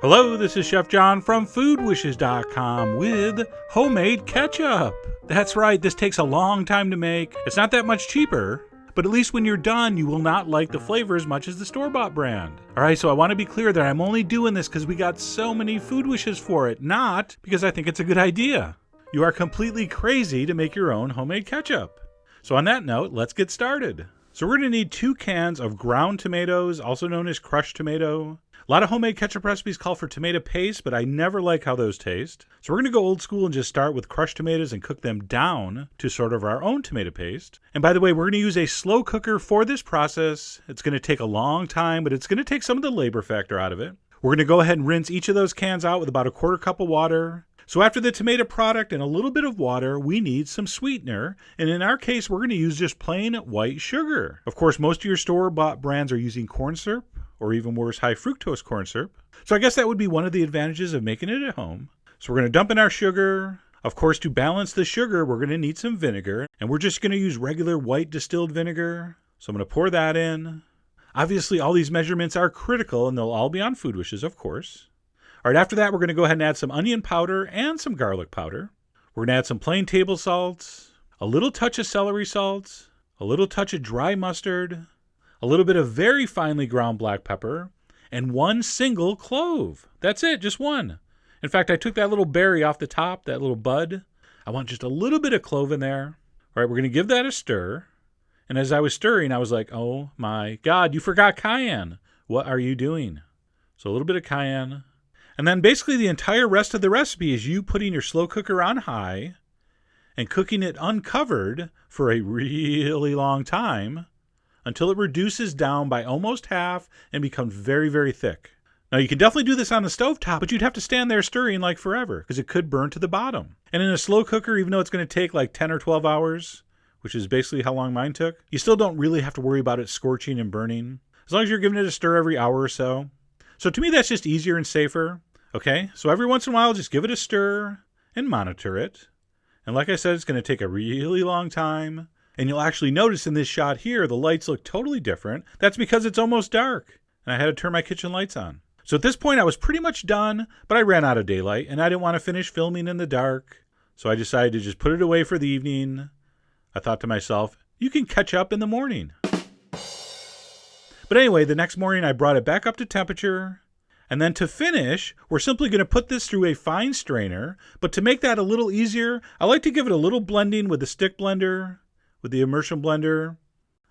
Hello, this is Chef John from foodwishes.com with homemade ketchup. That's right, this takes a long time to make. It's not that much cheaper, but at least when you're done, you will not like the flavor as much as the store-bought brand. All right, so I want to be clear that I'm only doing this because we got so many food wishes for it, not because I think it's a good idea. You are completely crazy to make your own homemade ketchup. So on that note, let's get started. So we're going to need 2 cans of ground tomatoes, also known as crushed tomato. A lot of homemade ketchup recipes call for tomato paste, but I never like how those taste. So we're going to go old school and just start with crushed tomatoes and cook them down to sort of our own tomato paste. And by the way, we're going to use a slow cooker for this process. It's going to take a long time, but it's going to take some of the labor factor out of it. We're going to go ahead and rinse each of those cans out with about a 1/4 cup of water. So after the tomato product and a little bit of water, we need some sweetener. And in our case, we're going to use just plain white sugar. Of course, most of your store-bought brands are using corn syrup, or even worse, high fructose corn syrup. So I guess that would be one of the advantages of making it at home. So we're going to dump in our sugar. Of course, to balance the sugar, we're going to need some vinegar. And we're just going to use regular white distilled vinegar. So I'm going to pour that in. Obviously, all these measurements are critical, and they'll all be on Food Wishes, of course. All right, after that, we're going to go ahead and add some onion powder and some garlic powder. We're going to add some plain table salt, a little touch of celery salt, a little touch of dry mustard, a little bit of very finely ground black pepper, and 1 single clove. That's it, just 1. In fact, I took that little berry off the top, that little bud. I want just a little bit of clove in there. All right, we're going to give that a stir. And as I was stirring, I was like, oh my God, you forgot cayenne. What are you doing? So a little bit of cayenne. And then basically the entire rest of the recipe is you putting your slow cooker on high and cooking it uncovered for a really long time until it reduces down by almost half and becomes very, very thick. Now, you can definitely do this on the stovetop, but you'd have to stand there stirring like forever because it could burn to the bottom. And in a slow cooker, even though it's going to take like 10 or 12 hours, which is basically how long mine took, you still don't really have to worry about it scorching and burning, as long as you're giving it a stir every hour or so. So to me, that's just easier and safer. Okay, so every once in a while, just give it a stir and monitor it. And like I said, it's going to take a really long time. And you'll actually notice in this shot here, the lights look totally different. That's because it's almost dark. And I had to turn my kitchen lights on. So at this point, I was pretty much done, but I ran out of daylight. And I didn't want to finish filming in the dark. So I decided to just put it away for the evening. I thought to myself, you can catch up in the morning. But anyway, the next morning, I brought it back up to temperature. And then to finish, we're simply going to put this through a fine strainer. But to make that a little easier, I like to give it a little blending with the stick blender, with the immersion blender.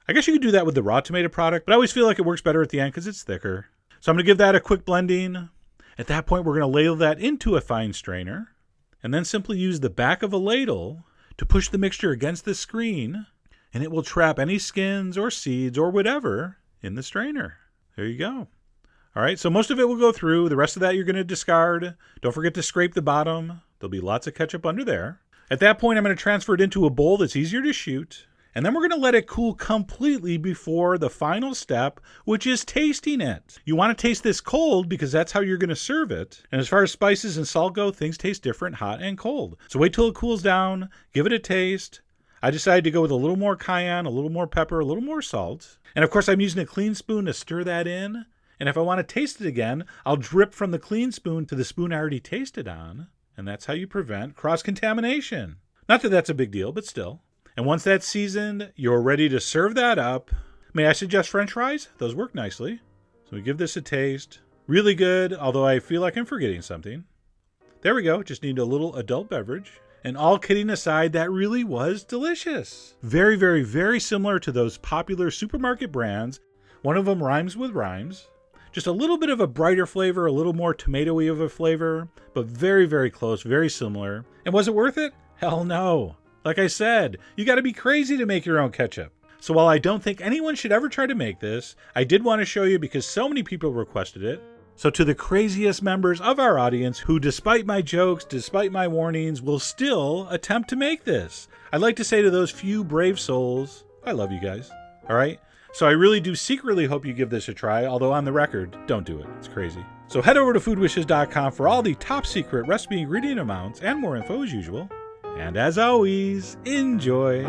I guess you could do that with the raw tomato product, but I always feel like it works better at the end because it's thicker. So I'm going to give that a quick blending. At that point, we're going to ladle that into a fine strainer. And then simply use the back of a ladle to push the mixture against the screen. And it will trap any skins or seeds or whatever in the strainer. There you go. All right, so most of it will go through. The rest of that you're going to discard. Don't forget to scrape the bottom. There'll be lots of ketchup under there. At that point, I'm going to transfer it into a bowl that's easier to shoot. And then we're going to let it cool completely before the final step, which is tasting it. You want to taste this cold because that's how you're going to serve it. And as far as spices and salt go, things taste different hot and cold. So wait till it cools down. Give it a taste. I decided to go with a little more cayenne, a little more pepper, a little more salt. And of course, I'm using a clean spoon to stir that in. And if I want to taste it again, I'll drip from the clean spoon to the spoon I already tasted on. And that's how you prevent cross-contamination. Not that that's a big deal, but still. And once that's seasoned, you're ready to serve that up. May I suggest French fries? Those work nicely. So we give this a taste. Really good, although I feel like I'm forgetting something. There we go. Just need a little adult beverage. And all kidding aside, that really was delicious. Very, very, very similar to those popular supermarket brands. One of them rhymes with rhymes. Just a little bit of a brighter flavor, a little more tomato-y of a flavor, but very, very close, very similar. And was it worth it? Hell no. Like I said, you got to be crazy to make your own ketchup. So while I don't think anyone should ever try to make this, I did want to show you because so many people requested it. So to the craziest members of our audience who, despite my jokes, despite my warnings, will still attempt to make this, I'd like to say to those few brave souls, I love you guys. All right? So I really do secretly hope you give this a try, although on the record, don't do it. It's crazy. So head over to foodwishes.com for all the top secret recipe ingredient amounts and more info as usual. And as always, enjoy.